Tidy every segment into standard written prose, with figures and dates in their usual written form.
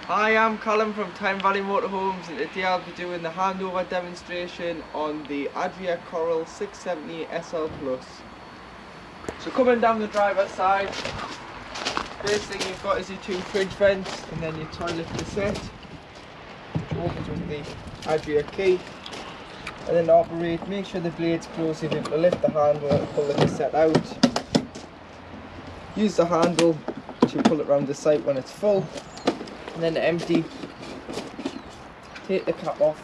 Hi, I'm Callum from Tyne Valley Motorhomes, and today I'll be doing the handover demonstration on the Adria Coral 670 SL Plus. So coming down the driver's side, first thing you've got is your two fridge vents and then your toilet cassette, which opens with the Adria key. And then to operate, make sure the blade's closed. If you have to lift the handle and pull the cassette out. Use the handle to pull it around the site when it's full. And then to empty, take the cap off,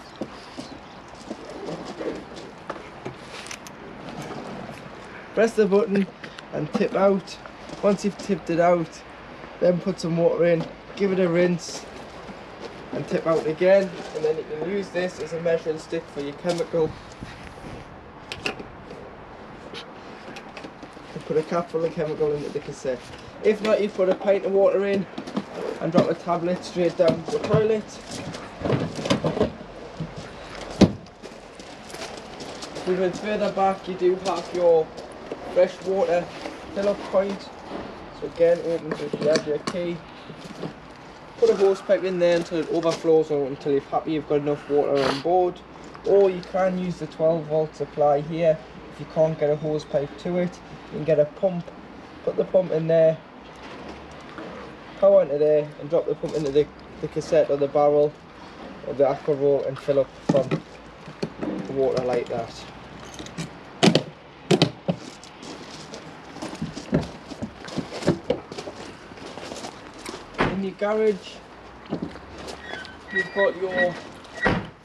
press the button and tip out. Once you've tipped it out, then put some water in, give it a rinse and tip out again, and then you can use this as a measuring stick for your chemical. And put a cap full of chemical into the cassette. If not, you put a pint of water in and drop a tablet straight down the toilet. Moving further back, you do have your fresh water fill up point. So again, opens with the Adria key. Put a hose pipe in there until it overflows or until you're happy you've got enough water on board. Or you can use the 12-volt supply here. If you can't get a hose pipe to it, you can get a pump. Put the pump in there, power into there, and drop the pump into the cassette or the barrel or the aqua roll and fill up from the water like that. In your garage, you've got your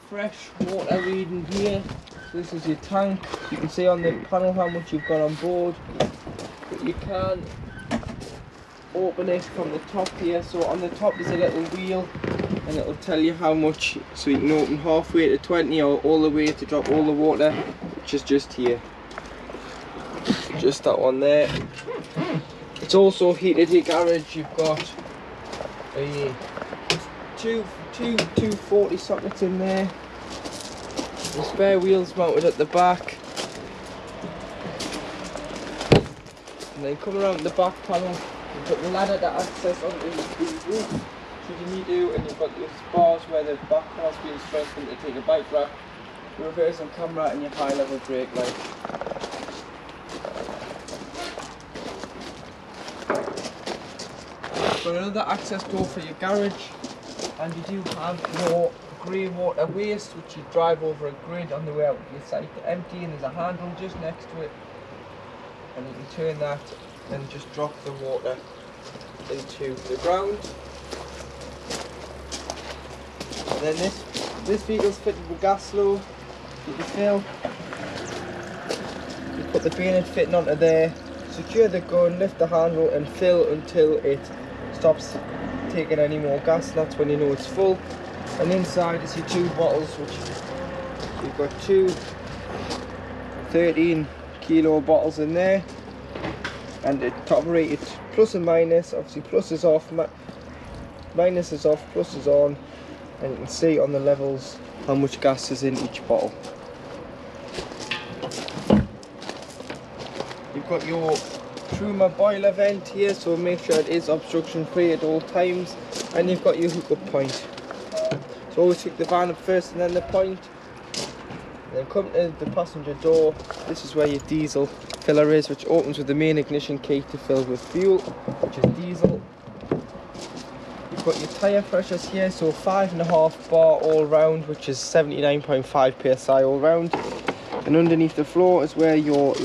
fresh water reading here. So this is your tank. You can see on the panel how much you've got on board, but you can open it from the top here. So on the top there's a little wheel and it'll tell you how much, so you can open halfway to 20 or all the way to drop all the water, which is just here, just that one there. It's also heated your garage. You've got a two 240 sockets in there, the spare wheels mounted at the back, and then come around the back panel. You've got the ladder to access onto the roof should you need to, and you've got the bars where the back car's being strengthened to take a bike rack, your reverse on camera and your high level brake light. Got another access door for your garage, and you do have your grey water waste which you drive over a grid on the way out of your site to empty, and there's a handle just next to it and you can turn that and just drop the water into the ground. And then this vehicle's fitted with gas slow. You can fill, you put the bayonet fitting onto there, secure the gun, lift the handle and fill until it stops taking any more gas, and that's when you know it's full. And inside is your two bottles, which you've got two 13 kilo bottles in there, and the top rated plus and minus. Obviously plus is off, minus is off, plus is on, and you can see on the levels how much gas is in each bottle. You've got your Truma boiler vent here, so make sure it is obstruction free at all times, and you've got your hookup point. So always hook the van up first and then the point. Then come to the passenger door. This is where your diesel filler is, which opens with the main ignition key to fill with fuel, which is diesel. You've got your tyre pressures here, so 5.5 bar all round, which is 79.5 psi all round. And underneath the floor is where your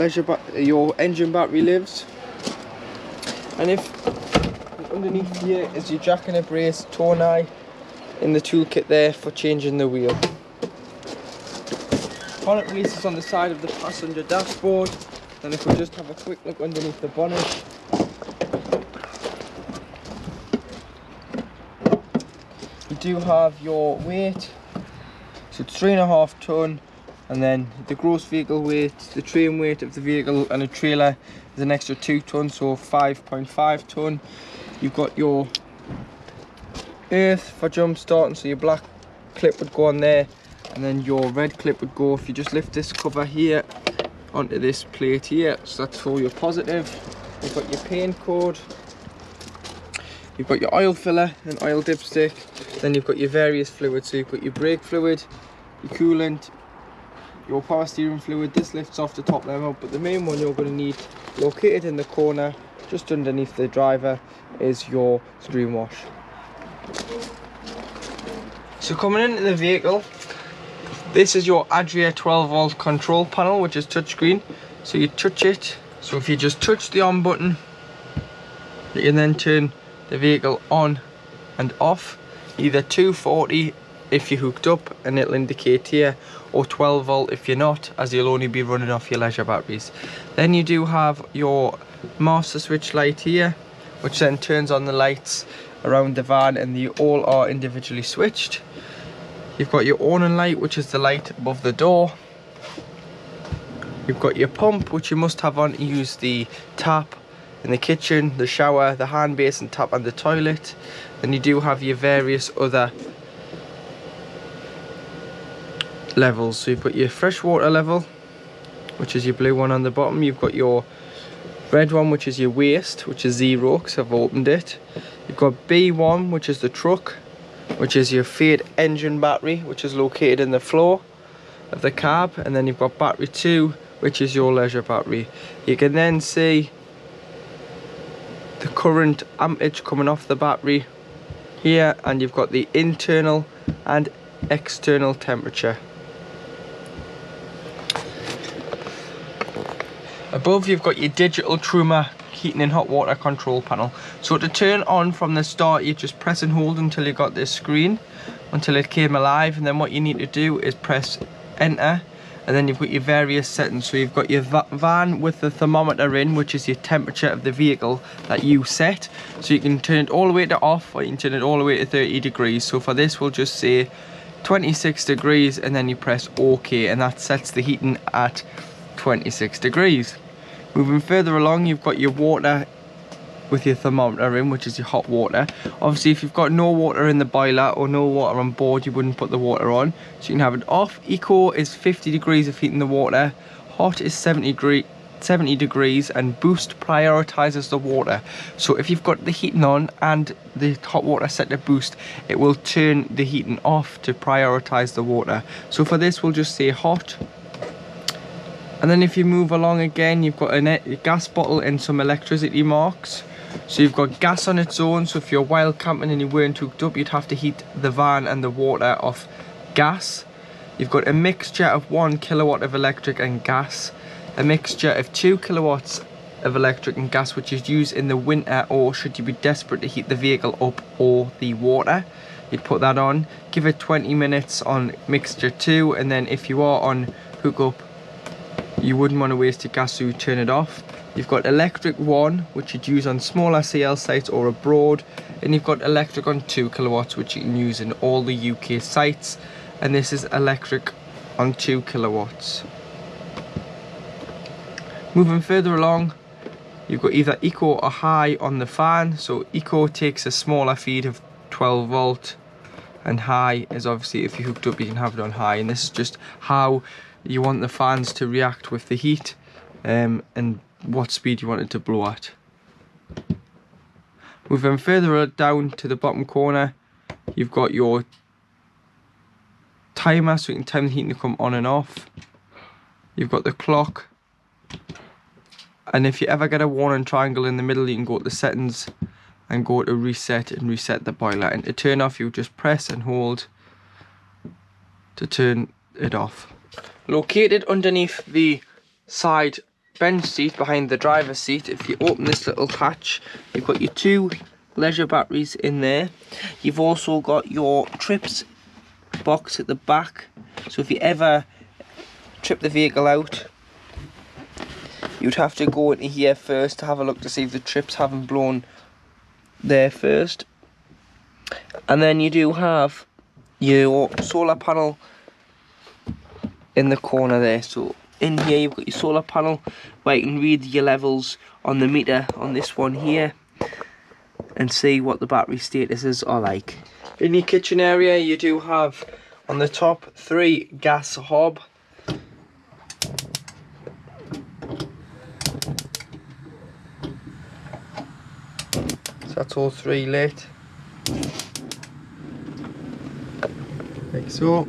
engine battery lives. And if underneath here is your jack and a brace torn eye in the toolkit there for changing the wheel. Bonnet releases on the side of the passenger dashboard. And if we just have a quick look underneath the bonnet, you do have your weight, so it's 3.5 tonne, and then the gross vehicle weight, the train weight of the vehicle and a trailer is an extra 2 tonne, so 5.5 tonne. You've got your earth for jump starting, so your black clip would go on there, and then your red clip would go if you just lift this cover here onto this plate here, so that's for your positive. You've got your paint code, You've got your oil filler and oil dipstick. Then you've got your various fluids. So you've got your brake fluid, your coolant, your power steering fluid. This lifts off the top level, but the main one you're going to need, located in the corner just underneath the driver, is your screen wash. So coming into the vehicle, this is your Adria 12-volt control panel, which is touchscreen. So you touch it. So if you just touch the on button, you can then turn the vehicle on and off, either 240 if you're hooked up and it'll indicate here, or 12 volt if you're not, as you'll only be running off your leisure batteries. Then you do have your master switch light here, which then turns on the lights around the van, and they all are individually switched. You've got your awning light, which is the light above the door. You've got your pump, which you must have on to use the tap in the kitchen, the shower, the hand basin tap and the toilet. Then you do have your various other levels. So you've got your freshwater level, which is your blue one on the bottom. You've got your red one, which is your waste, which is 0 because I've opened it. You've got B1, which is the truck, which is your fade engine battery, which is located in the floor of the cab. And then you've got battery 2, which is your leisure battery. You can then see the current ampage coming off the battery here, and you've got the internal and external temperature. Above you've got your digital Truma heating and hot water control panel. So to turn on from the start, you just press and hold until you got this screen, until it came alive, and then what you need to do is press enter, and then you've got your various settings. So you've got your van with the thermometer in, which is your temperature of the vehicle that you set. So you can turn it all the way to off, or you can turn it all the way to 30 degrees. So for this we'll just say 26 degrees, and then you press OK, and that sets the heating at 26 degrees. Moving further along, you've got your water with your thermometer in, which is your hot water. Obviously if you've got no water in the boiler or no water on board, you wouldn't put the water on, so you can have it off. Eco is 50 degrees of heating the water, hot is 70 degrees, and boost prioritizes the water. So if you've got the heating on and the hot water set to boost, it will turn the heating off to prioritize the water. So for this we'll just say hot. And then if you move along again, you've got a gas bottle and some electricity marks. So you've got gas on its own, so if you're wild camping and you weren't hooked up, you'd have to heat the van and the water off gas. You've got a mixture of 1 kilowatt of electric and gas, a mixture of 2 kilowatts of electric and gas, which is used in the winter or should you be desperate to heat the vehicle up or the water. You'd put that on, give it 20 minutes on mixture 2, and then if you are on hookup, you wouldn't want to waste your gas, so you turn it off. You've got electric 1, which you'd use on smaller CL sites or abroad, and you've got electric on 2 kilowatts, which you can use in all the UK sites, and this is electric on 2 kilowatts. Moving further along, you've got either eco or high on the fan. So eco takes a smaller feed of 12 volt, and high is obviously if you hooked up you can have it on high, and this is just how you want the fans to react with the heat, and what speed you want it to blow at. Moving further down to the bottom corner, you've got your timer, so you can time the heating to come on and off. You've got the clock, and if you ever get a warning triangle in the middle, you can go to the settings and go to reset and reset the boiler. And to turn off, you just press and hold to turn it off. Located underneath the side bench seat behind the driver's seat, if you open this little hatch, you've got your 2 leisure batteries in there. You've also got your trips box at the back, so if you ever trip the vehicle out, you'd have to go into here first to have a look to see if the trips haven't blown there first. And then you do have your solar panel in the corner there. So in here you've got your solar panel where you can read your levels on the meter on this one here and see what the battery statuses are like. In your kitchen area you do have on the top 3 gas hob. So That's all three lit. Like so.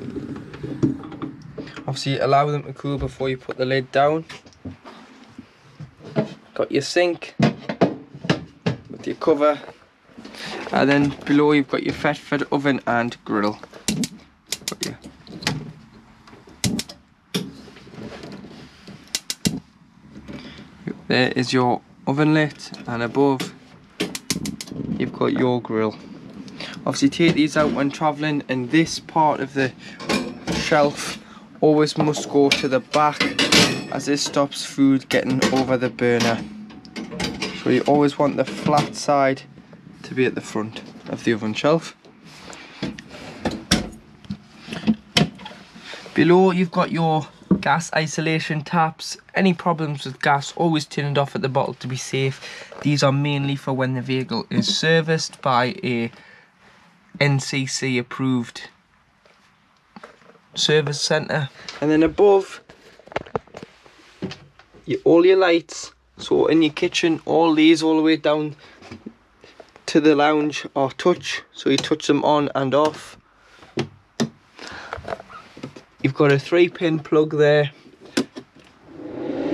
Obviously allow them to cool before you put the lid down. Got your sink with your cover, and then below you've got your fed oven and grill. Got your there is your oven lit, and above you've got your grill. Obviously take these out when travelling, and this part of the shelf always must go to the back, as this stops food getting over the burner. So you always want the flat side to be at the front of the oven shelf. Below you've got your gas isolation taps. Any problems with gas, always turn it off at the bottle to be safe. These are mainly for when the vehicle is serviced by a NCC approved service centre. And then above, all your lights. So in your kitchen, all these all the way down to the lounge are touch, so you touch them on and off. You've got a 3-pin plug there,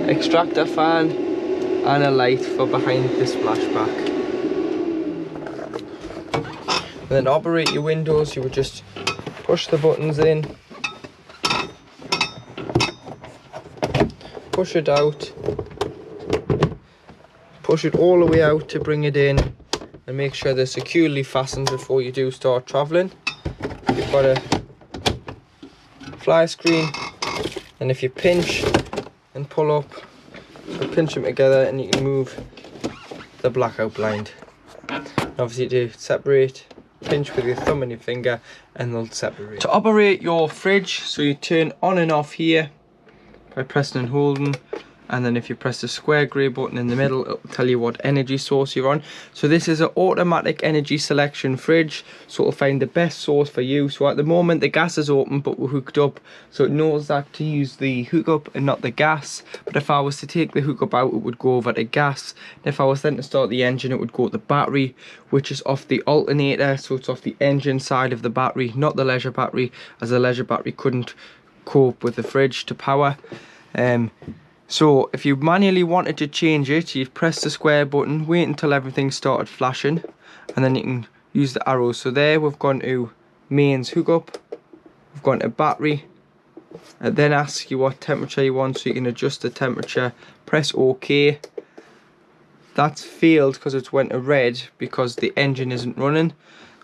extractor fan, and a light for behind the splashback. And then to operate your windows, you would just push the buttons in, push it out, push it all the way out to bring it in, and make sure they're securely fastened before you do start travelling. You've got a fly screen, and if you pinch and pull up, so pinch them together and you can move the blackout blind. Obviously to separate, pinch with your thumb and your finger and they'll separate. To operate your fridge, so you turn on and off here by pressing and holding, and then if you press the square grey button in the middle, it'll tell you what energy source you're on. So this is an automatic energy selection fridge, so it'll find the best source for you. So at the moment the gas is open but we're hooked up, so it knows that to use the hookup and not the gas. But if I was to take the hookup out, it would go over to gas. And if I was then to start the engine, it would go to the battery, which is off the alternator, so it's off the engine side of the battery, not the leisure battery, as the leisure battery couldn't cope with the fridge to power. So if you manually wanted to change it, you'd press the square button, wait until everything started flashing, and then you can use the arrows. So there we've gone to mains hookup, we've gone to battery, and then asks you what temperature you want, so you can adjust the temperature, press OK. That's failed because it's went to red because the engine isn't running.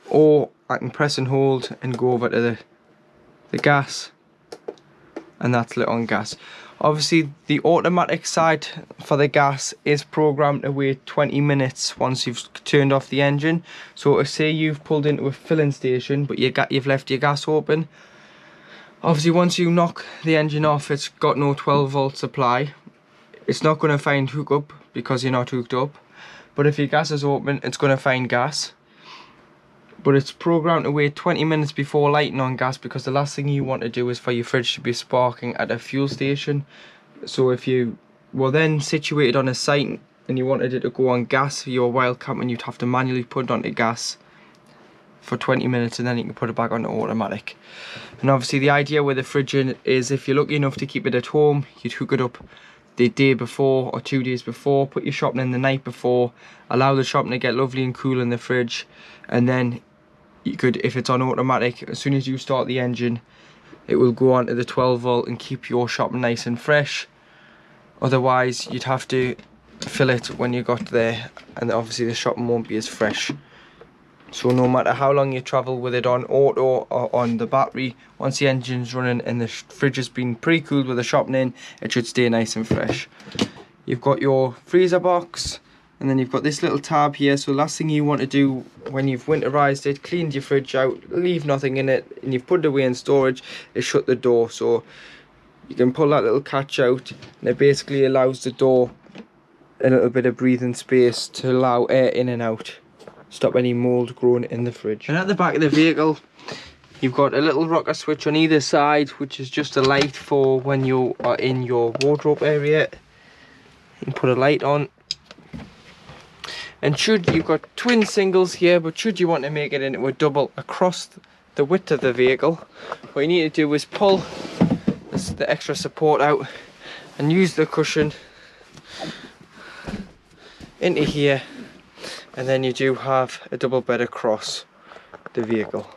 Or I can press and hold and go over to the gas, and that's lit on gas. Obviously the automatic side for the gas is programmed to wait 20 minutes once you've turned off the engine. So say you've pulled into a filling station but you've left your gas open. Obviously once you knock the engine off, it's got no 12-volt supply. It's not going to find hookup because you're not hooked up. But if your gas is open, it's going to find gas. But it's programmed to wait 20 minutes before lighting on gas, because the last thing you want to do is for your fridge to be sparking at a fuel station. So if you were then situated on a site and you wanted it to go on gas, you're wild camping, you'd have to manually put it onto gas for 20 minutes and then you can put it back onto automatic. And obviously the idea with the fridge is if you're lucky enough to keep it at home, you'd hook it up the day before or 2 days before, put your shopping in the night before, allow the shopping to get lovely and cool in the fridge, and then you could, if it's on automatic, as soon as you start the engine, it will go on to the 12-volt and keep your shopping nice and fresh. Otherwise, you'd have to fill it when you got there, and obviously the shopping won't be as fresh. So no matter how long you travel with it on auto or on the battery, once the engine's running and the fridge has been pre-cooled with the shopping in, it should stay nice and fresh. You've got your freezer box, and then you've got this little tab here. So the last thing you want to do when you've winterized it, cleaned your fridge out, leave nothing in it, and you've put it away in storage, is shut the door. So you can pull that little catch out, and it basically allows the door a little bit of breathing space to allow air in and out, stop any mold growing in the fridge. And at the back of the vehicle, you've got a little rocker switch on either side, which is just a light for when you are in your wardrobe area. You can put a light on. And should you've got twin singles here, but should you want to make it into a double across the width of the vehicle, what you need to do is pull the extra support out and use the cushion into here, and then you do have a double bed across the vehicle.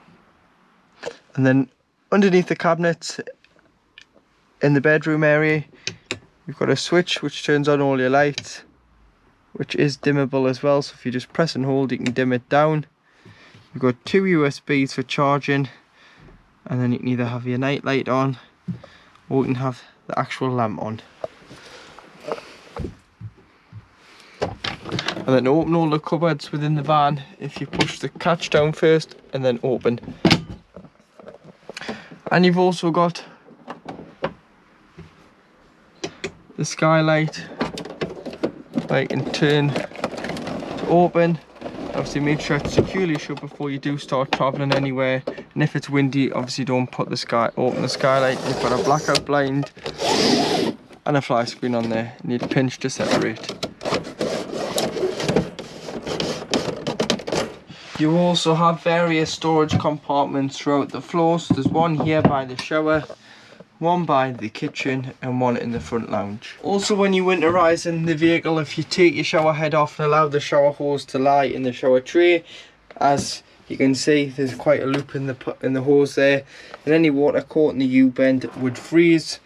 And then underneath the cabinets in the bedroom area, you've got a switch which turns on all your lights, which is dimmable as well, so if you just press and hold you can dim it down. You've got 2 USBs for charging, and then you can either have your night light on or you can have the actual lamp on. And then open all the cupboards within the van if you push the catch down first and then open. And you've also got the skylight that you can turn to open. Obviously make sure it's securely shut before you do start travelling anywhere, and if it's windy obviously don't open the skylight. You've got a blackout blind and a fly screen on there, you need a pinch to separate. You also have various storage compartments throughout the floor, so there's one here by the shower, one by the kitchen and one in the front lounge. Also, when you winterize in the vehicle, if you take your shower head off and allow the shower hose to lie in the shower tray, as you can see there's quite a loop in the hose there, and any water caught in the U-bend would freeze.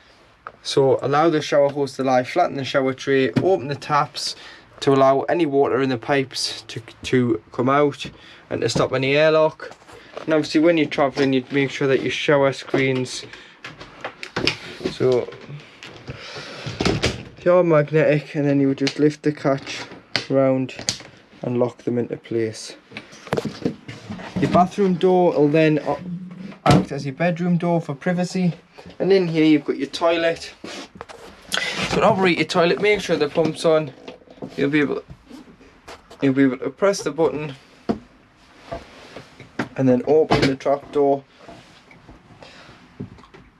So allow the shower hose to lie flat in the shower tray, open the taps to allow any water in the pipes to come out and to stop any airlock. And obviously when you're travelling you'd make sure that your shower screens, so they are magnetic, and then you would just lift the catch round and lock them into place. Your bathroom door will then act as your bedroom door for privacy, and in here you've got your toilet. So to operate your toilet, make sure the pump's on. You'll be able to press the button and then open the trap door.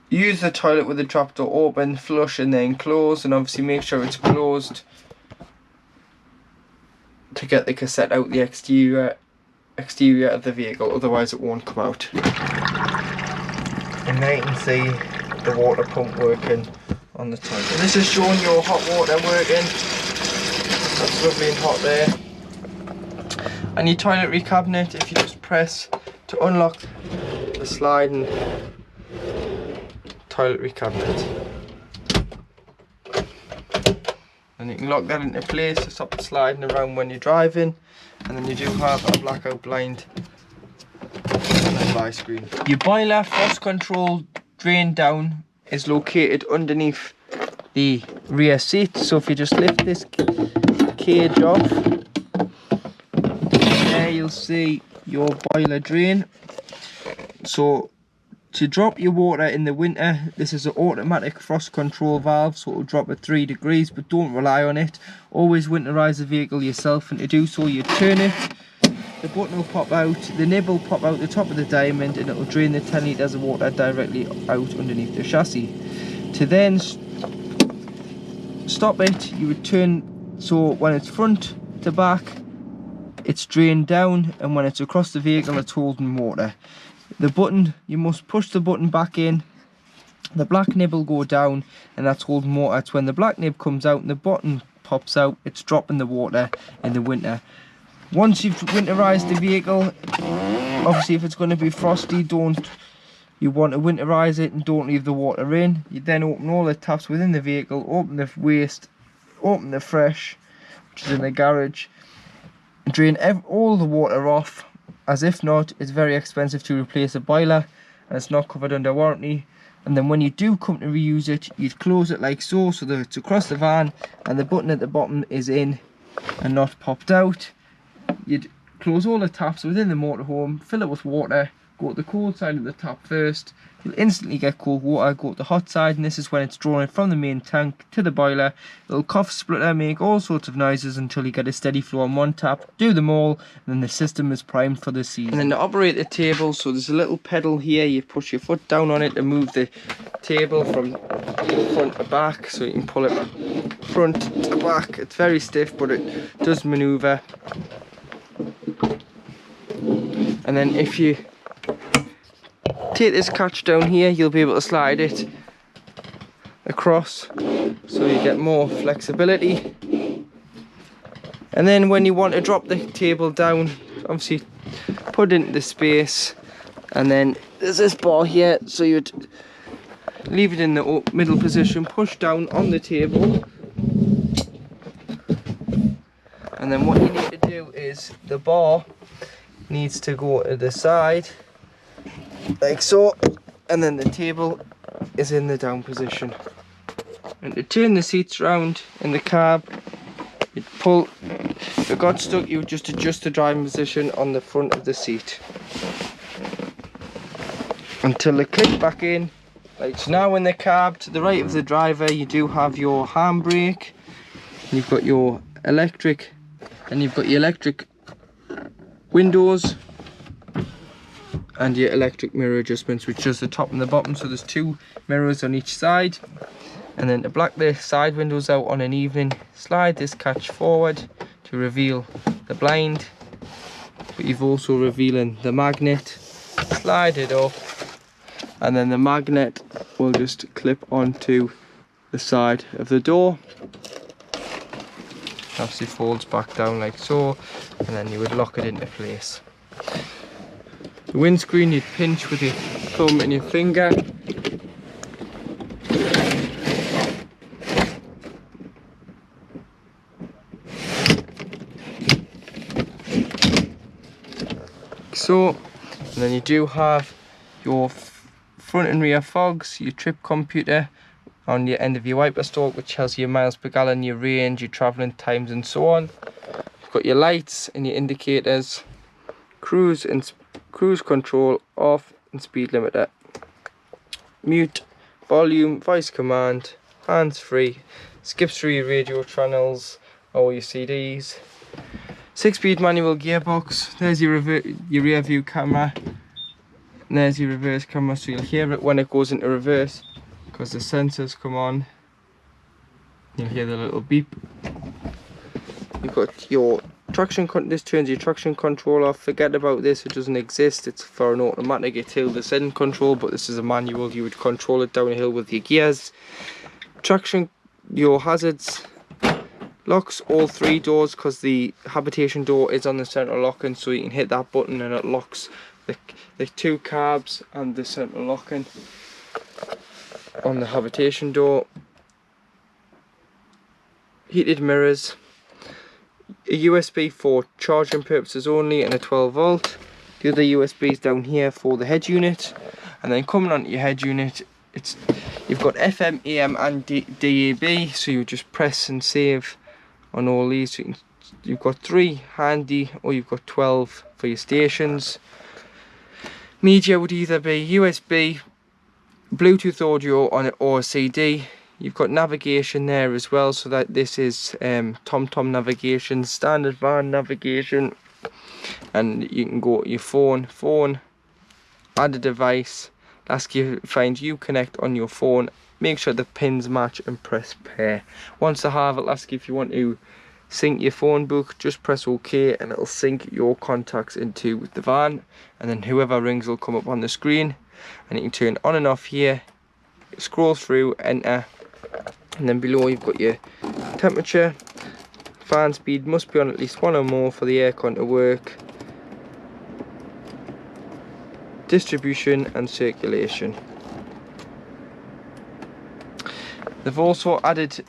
Use the toilet with the trapdoor open, flush and then close, and obviously make sure it's closed to get the cassette out the exterior of the vehicle, otherwise it won't come out. And now you can see the water pump working on the toilet. And this is showing your hot water working. That's lovely and hot there. And your toiletry cabinet, if you just press to unlock the sliding toiletry cabinet, and you can lock that into place to stop it sliding around when you're driving. And then you do have a blackout blind and a fly screen. Your boiler frost control drain down is located underneath the rear seat, so if you just lift this cage off, there you'll see your boiler drain. So to drop your water in the winter, this is an automatic frost control valve, so it will drop at 3 degrees, but don't rely on it. Always winterize the vehicle yourself, and to do so you turn it, the button will pop out, the nib will pop out the top of the diamond, and it will drain the 10 litres of water directly out underneath the chassis. To then stop it, you would turn, so when it's front to back it's drained down, and when it's across the vehicle it's holding water. The button, you must push the button back in, the black nib will go down, and that's holding water. It's when the black nib comes out and the button pops out, it's dropping the water in the winter. Once you've winterized the vehicle, obviously if it's going to be frosty, you want to winterize it and don't leave the water in. You then open all the taps within the vehicle, open the waste, open the fresh, which is in the garage, drain all the water off, as if not, it's very expensive to replace a boiler and it's not covered under warranty. And then when you do come to reuse it, you'd close it like so that it's across the van and the button at the bottom is in and not popped out. You'd close all the taps within the motorhome, fill it with water, go to the cold side at the top first. You'll instantly get cold water. Go to the hot side, and this is when it's drawing from the main tank to the boiler. It'll cough, splutter, make all sorts of noises until you get a steady flow on one tap. Do them all, and then the system is primed for the season. And then to operate the table, so there's a little pedal here. You push your foot down on it to move the table from front to back, so you can pull it front to back. It's very stiff, but it does maneuver. And then if you take this catch down here, you'll be able to slide it across, so you get more flexibility. And then when you want to drop the table down, obviously put it into the space, and then there's this bar here, so you'd leave it in the middle position, push down on the table, and then what you need to do is the bar needs to go to the side like so, and then the table is in the down position. And to turn the seats around in the cab, you'd pull, if it got stuck, you would just adjust the driving position on the front of the seat until they click back in. Right, so now in the cab to the right of the driver, you do have your handbrake, you've got your electric, and you've got your electric windows and your electric mirror adjustments, which is the top and the bottom. So there's two mirrors on each side. And then to black the side windows out on an evening, slide this catch forward to reveal the blind, but you've also revealing the magnet. Slide it up, and then the magnet will just clip onto the side of the door. Obviously folds back down like so, and then you would lock it into place. The windscreen you'd pinch with your thumb and your finger. So, and then you do have your front and rear fogs, your trip computer on the end of your wiper stalk, which tells you your miles per gallon, your range, your travelling times, and so on. You've got your lights and your indicators, cruise control off, and speed limiter, mute, volume, voice command, hands free, skips through your radio channels, all your CDs, 6-speed manual gearbox. There's your rear view camera, and there's your reverse camera, so you'll hear it when it goes into reverse because the sensors come on. You'll hear the little beep. You've got your traction, this turns your traction control off. Forget about this, it doesn't exist. It's for an automatic, it's hill descent control, but this is a manual. You would control it downhill with your gears. Traction, your hazards, locks all three doors because the habitation door is on the central locking, so you can hit that button and it locks the two cabs and the central locking on the habitation door. Heated mirrors, a USB for charging purposes only, and a 12 volt. The other USB is down here for the head unit, and then coming onto your head unit, you've got FM, AM, and DAB. So you just press and save on all these. So you've got 3 handy, or you've got 12 for your stations. Media would either be USB, Bluetooth audio on it, or a CD. You've got navigation there as well, so that this is TomTom navigation, standard van navigation, and you can go to your phone, add a device, ask you to find Uconnect on your phone, make sure the pins match, and press pair. Once I have, it'll ask you if you want to sync your phone book. Just press OK and it'll sync your contacts into the van, and then whoever rings will come up on the screen, and you can turn on and off here, scroll through, enter, and then below you've got your temperature, fan speed must be on at least 1 or more for the aircon to work, distribution and circulation. They've also added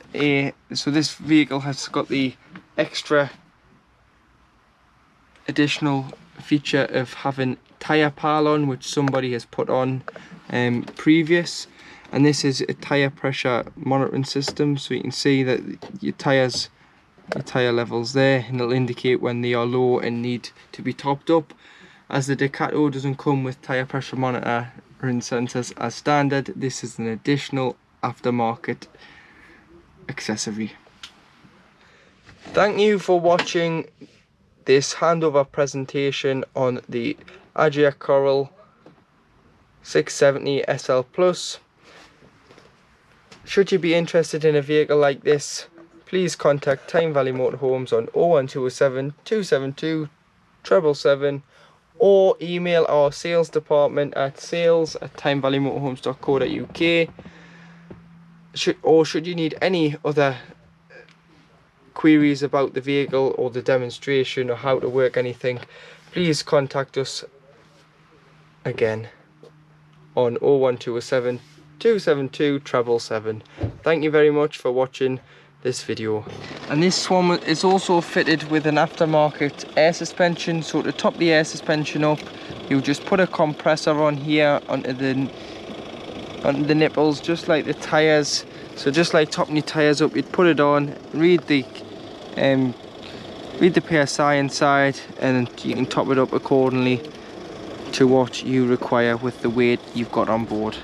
so this vehicle has got the extra additional feature of having tyre pal on, which somebody has put on previous, and this is a tyre pressure monitoring system, so you can see that your tyre levels there, and it'll indicate when they are low and need to be topped up. As the Ducato doesn't come with tyre pressure monitoring sensors as standard, this is an additional aftermarket accessory. Thank you for watching this handover presentation on the Adria Coral 670 SL Plus. Should you be interested in a vehicle like this, please contact Tyne Valley Motorhomes on 01207 272 777 or email our sales department at sales@tynevalleymotorhomes.co.uk. Should you need any other queries about the vehicle or the demonstration or how to work anything, please contact us again on 01207 272 777. Thank you very much for watching this video. And this one is also fitted with an aftermarket air suspension. So to top the air suspension up, you just put a compressor on here onto the nipples, just like the tires. So just like topping your tires up, you'd put it on, read the PSI inside, and you can top it up accordingly to what you require with the weight you've got on board.